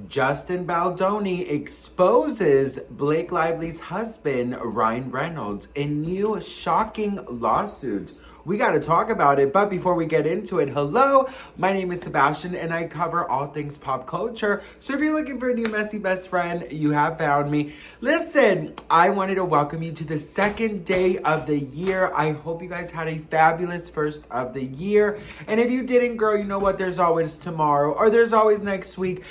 Justin Baldoni exposes Blake Lively's husband, Ryan Reynolds, in new shocking lawsuit. We got to talk about it, but before we get into it, hello, my name is Sebastian and I cover all things pop culture. So if you're looking for a new messy best friend, you have found me. Listen, I wanted to welcome you to the second day of the year. I hope you guys had a fabulous first of the year. And if you didn't, girl, you know what? There's always tomorrow or there's always next week.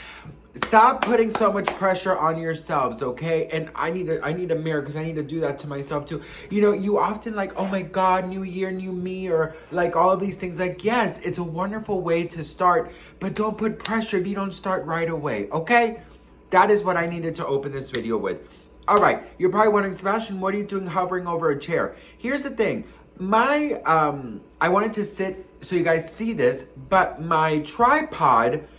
Stop putting so much pressure on yourselves, okay? And I need a mirror because I need to do that to myself too. You know, you often like, oh my God, new year, new me, or like all of these things. Like, yes, it's a wonderful way to start, but don't put pressure if you don't start right away, okay? That is what I needed to open this video with. All right, you're probably wondering, Sebastian, what are you doing hovering over a chair? Here's the thing. I wanted to sit so you guys see this, but my tripod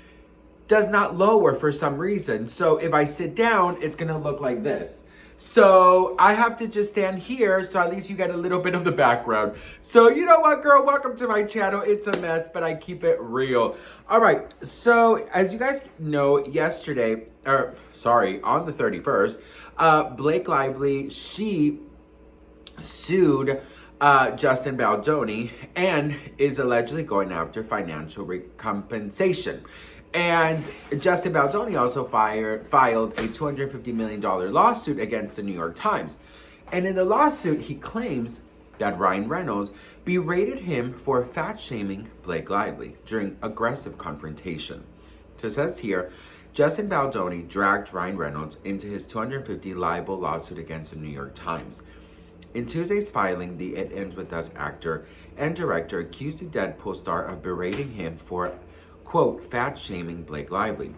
does not lower for some reason. So if I sit down, it's gonna look like this. So I have to just stand here so at least you get a little bit of the background. So you know what, girl, welcome to my channel. It's a mess, but I keep it real. All right, so as you guys know, on the 31st, Blake Lively, she sued Justin Baldoni and is allegedly going after financial compensation. And Justin Baldoni also filed a $250 million lawsuit against the New York Times. And in the lawsuit, he claims that Ryan Reynolds berated him for fat-shaming Blake Lively during aggressive confrontation. So it says here, Justin Baldoni dragged Ryan Reynolds into his $250 libel lawsuit against the New York Times. In Tuesday's filing, the It Ends With Us actor and director accused the Deadpool star of berating him for, quote, fat-shaming Blake Lively.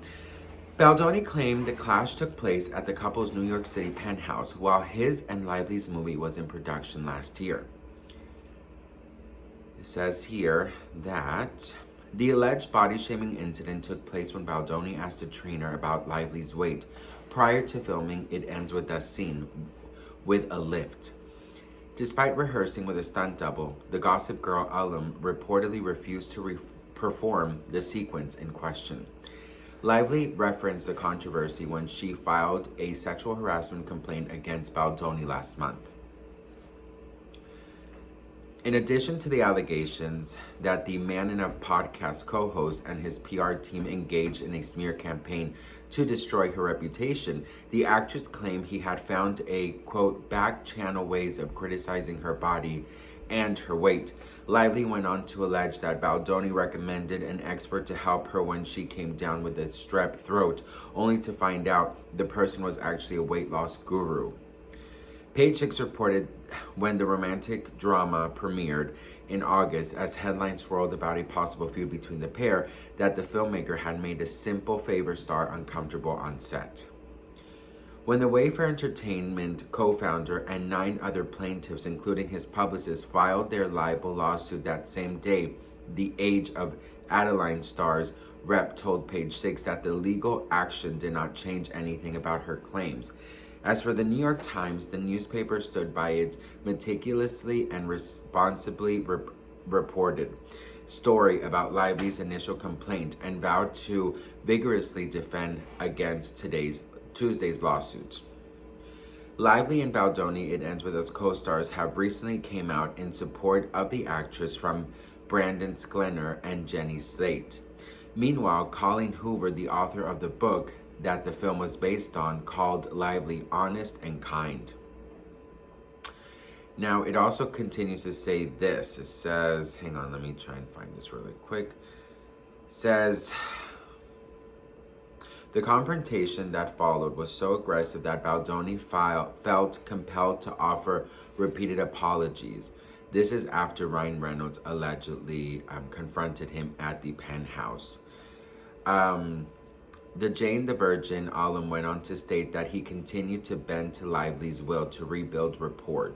Baldoni claimed the clash took place at the couple's New York City penthouse while his and Lively's movie was in production last year. It says here that the alleged body-shaming incident took place when Baldoni asked a trainer about Lively's weight prior to filming It Ends With Us scene with a lift. Despite rehearsing with a stunt double, the Gossip Girl alum reportedly refused to perform the sequence in question. Lively referenced the controversy when she filed a sexual harassment complaint against Baldoni last month. In addition to the allegations that the Man Enough podcast co-host and his PR team engaged in a smear campaign to destroy her reputation, the actress claimed he had found a, quote, back-channel ways of criticizing her body and her weight. Lively went on to allege that Baldoni recommended an expert to help her when she came down with a strep throat, only to find out the person was actually a weight loss guru. Page Six reported when the romantic drama premiered in August, as headlines swirled about a possible feud between the pair, that the filmmaker had made a simple favor star uncomfortable on set. When the Wayfair Entertainment co-founder and 9 other plaintiffs, including his publicist, filed their libel lawsuit that same day, the Age of Adeline star's rep told Page Six that the legal action did not change anything about her claims. As for the New York Times, the newspaper stood by its meticulously and responsibly reported story about Lively's initial complaint and vowed to vigorously defend against Tuesday's lawsuit. Lively and Baldoni, It Ends With Us co-stars, have recently came out in support of the actress from Brandon Sklenar and Jenny Slate. Meanwhile, Colleen Hoover, the author of the book that the film was based on, called Lively honest and kind. Now, it also continues to say this. It says, hang on, let me try and find this really quick. It says, the confrontation that followed was so aggressive that Baldoni felt compelled to offer repeated apologies. This is after Ryan Reynolds allegedly confronted him at the penthouse. The Jane the Virgin alum went on to state that he continued to bend to Lively's will to rebuild rapport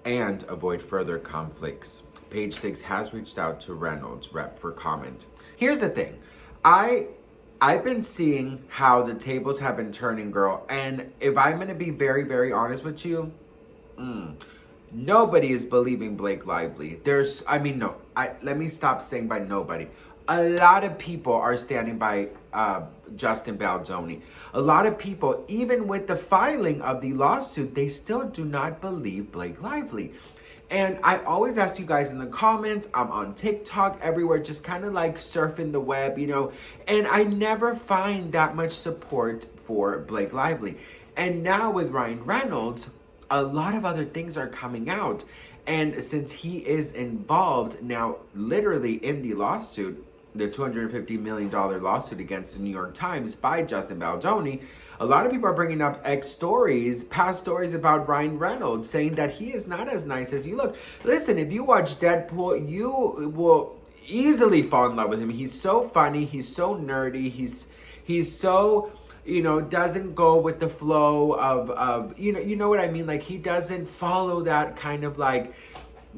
and avoid further conflicts. Page Six has reached out to Reynolds' rep for comment. Here's the thing. I've been seeing how the tables have been turning, girl. And if I'm going to be very, very honest with you, nobody is believing Blake Lively. Let me stop saying by nobody. A lot of people are standing by Justin Baldoni. A lot of people, even with the filing of the lawsuit, they still do not believe Blake Lively. And I always ask you guys in the comments, I'm on TikTok, everywhere, just kind of like surfing the web, and I never find that much support for Blake Lively. And now with Ryan Reynolds, a lot of other things are coming out. And since he is involved now literally in the lawsuit, the $250 million lawsuit against the New York Times by Justin Baldoni, a lot of people are bringing up past stories about Ryan Reynolds, saying that he is not as nice as you look. Listen, if you watch Deadpool, you will easily fall in love with him. He's so funny. He's so nerdy. He's so, doesn't go with the flow of you know what I mean? Like, he doesn't follow that kind of like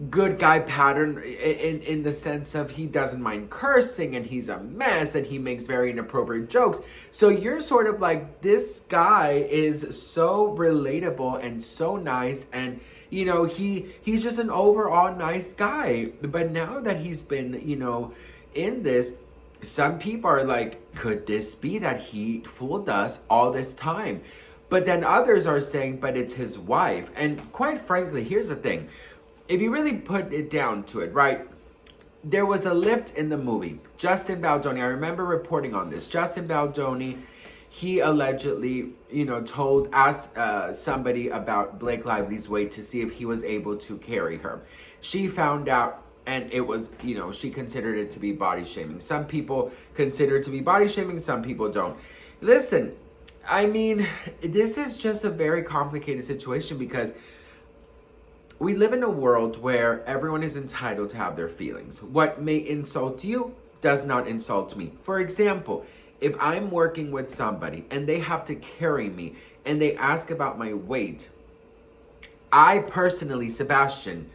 good guy pattern in the sense of he doesn't mind cursing, and he's a mess, and he makes very inappropriate jokes. So you're sort of like, this guy is so relatable and so nice, and he's just an overall nice guy. But now that he's been in this, some people are like, could this be that he fooled us all this time? But then others are saying, but it's his wife. And quite frankly, here's the thing. If you really put it down to it, right? There was a lift in the movie. Justin Baldoni, I remember reporting on this. Justin Baldoni, he allegedly, asked somebody about Blake Lively's weight to see if he was able to carry her. She found out, and it was, she considered it to be body shaming. Some people consider it to be body shaming, some people don't. Listen, I mean, this is just a very complicated situation, because we live in a world where everyone is entitled to have their feelings. What may insult you does not insult me. For example, if I'm working with somebody and they have to carry me and they ask about my weight, I personally, Sebastian,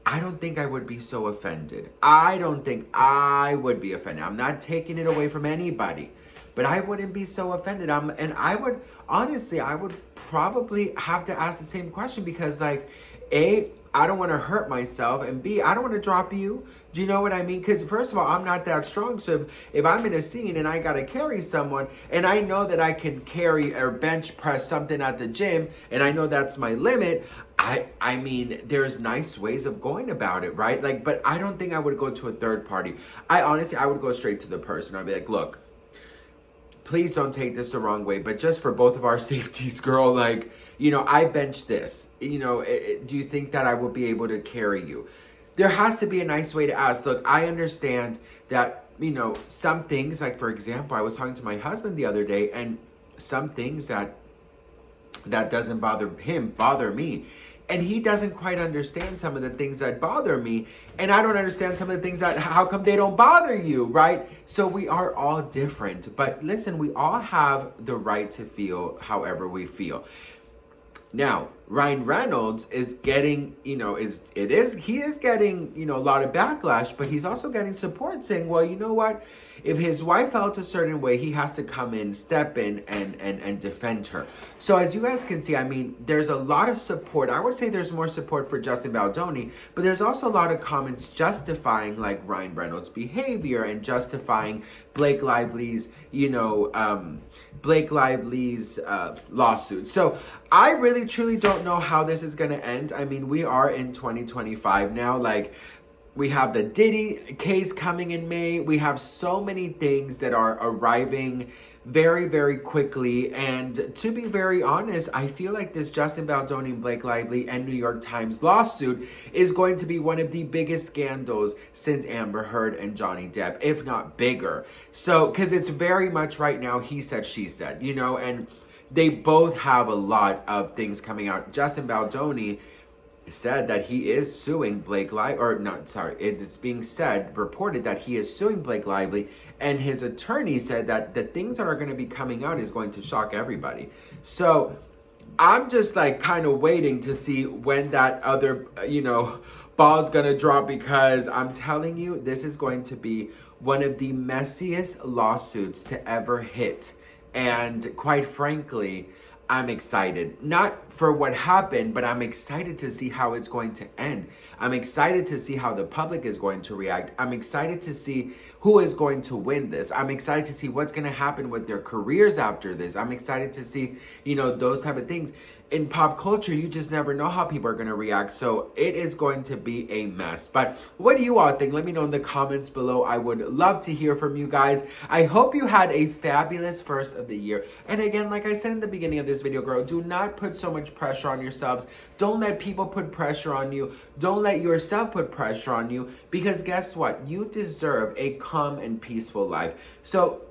I don't think I would be so offended. I don't think I would be offended. I'm not taking it away from anybody, but I wouldn't be so offended. And I would, honestly, I would probably have to ask the same question, because like, A, I don't want to hurt myself, and B, I don't want to drop you. Do you know what I mean? Because first of all, I'm not that strong. So if I'm in a scene and I got to carry someone, and I know that I can carry or bench press something at the gym, and I know that's my limit, I mean, there's nice ways of going about it, right? Like, but I don't think I would go to a third party. I would go straight to the person. I'd be like, look, please don't take this the wrong way, but just for both of our safeties, girl, like, I bench this. Do you think that I will be able to carry you? There has to be a nice way to ask. Look, I understand that, some things, like, for example, I was talking to my husband the other day, and some things that doesn't bother him bother me. And he doesn't quite understand some of the things that bother me. And I don't understand some of the things how come they don't bother you, right? So we are all different. But listen, we all have the right to feel however we feel. Now, Ryan Reynolds is getting, he is getting, a lot of backlash, but he's also getting support saying, well, you know what? If his wife felt a certain way, he has to come in, step in, and defend her. So as you guys can see, I mean, there's a lot of support. I would say there's more support for Justin Baldoni, but there's also a lot of comments justifying like Ryan Reynolds' behavior and justifying Blake Lively's, lawsuit. So I really, truly don't know how this is going to end. I mean, we are in 2025 now. Like, we have the Diddy case coming in May. We have so many things that are arriving very, very quickly. And to be very honest, I feel like this Justin Baldoni and Blake Lively and New York Times lawsuit is going to be one of the biggest scandals since Amber Heard and Johnny Depp, if not bigger. So, because it's very much right now, he said, she said, and they both have a lot of things coming out. Justin Baldoni said that he is suing Blake Lively, it's being reported that he is suing Blake Lively, and his attorney said that the things that are going to be coming out is going to shock everybody. So I'm just like kind of waiting to see when that other, ball's going to drop, because I'm telling you, this is going to be one of the messiest lawsuits to ever hit. And quite frankly, I'm excited. Not for what happened, but I'm excited to see how it's going to end. I'm excited to see how the public is going to react. I'm excited to see who is going to win this. I'm excited to see what's going to happen with their careers after this. I'm excited to see, those type of things. In pop culture, you just never know how people are going to react. So it is going to be a mess. But what do you all think? Let me know in the comments below. I would love to hear from you guys. I hope you had a fabulous first of the year. And again, like I said in the beginning of this video, girl, do not put so much pressure on yourselves. Don't let people put pressure on you. Don't let yourself put pressure on you. Because guess what? You deserve a calm and peaceful life. So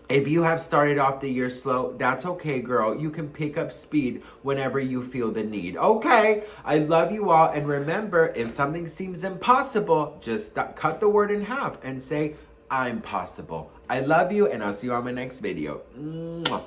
if you have started off the year slow, that's okay, girl. You can pick up speed whenever you feel the need. Okay, I love you all. And remember, if something seems impossible, just cut the word in half and say, I'm possible. I love you, and I'll see you on my next video. Mwah.